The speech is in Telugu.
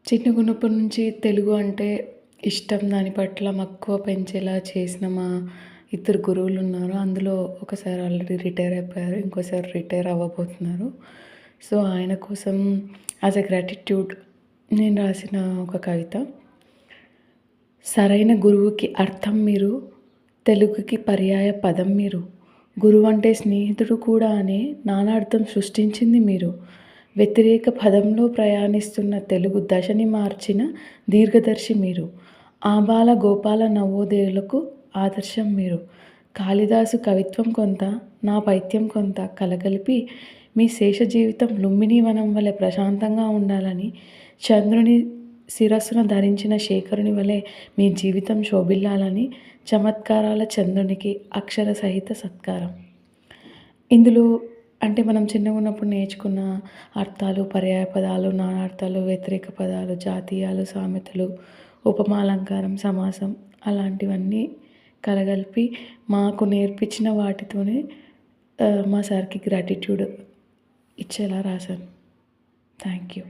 చిన్నగున్నప్పటి నుంచి తెలుగు అంటే ఇష్టం, దాని పట్ల మక్కువ పెంచేలా చేసిన మా ఇద్దరు గురువులున్నారు. అందులో ఒక సార్ ఆల్రెడీ రిటైర్ అయిపోయారు. ఇంకో సార్ రిటైర్ అవ్వబోతున్నారు. సో, ఆయన కోసం యాస్ ఎ గ్రాటిట్యూడ్ నేను రాసిన ఒక కవిత. సరైన గురువుకి అర్థం మీరు, తెలుగుకి పర్యాయ పదం మీరు. గురువంటే స్నేహితుడు కూడా అనే నానార్థం సృష్టించింది మీరు. వ్యతిరేక పదంలో ప్రయాణిస్తున్న తెలుగు దశని మార్చిన దీర్ఘదర్శి మీరు. ఆబాల గోపాల నవోదయులకు ఆదర్శం మీరు. కాళిదాసు కవిత్వం కొంత, నా పైత్యం కొంత కలగలిపి మీ శేష జీవితం లుంబిని వనం వలె ప్రశాంతంగా ఉండాలని, చంద్రుని శిరస్సున ధరించిన శేఖరుని వలె మీ జీవితం శోభిల్లాలని చమత్కారాల చంద్రునికి అక్షర సహిత సత్కారం. ఇందులో అంటే మనం చిన్నగున్నప్పుడు నేర్చుకున్న అర్థాలు, పర్యాయ పదాలు, నానార్థాలు, వ్యతిరేక పదాలు, జాతీయాలు, సామెతలు, ఉపమాలంకారం, సమాసం అలాంటివన్నీ కలగలిపి మాకు నేర్పించిన వాటితోనే మా సార్‌కి గ్రాటిట్యూడ్ ఇచ్చేలా రాశాను. Thank you.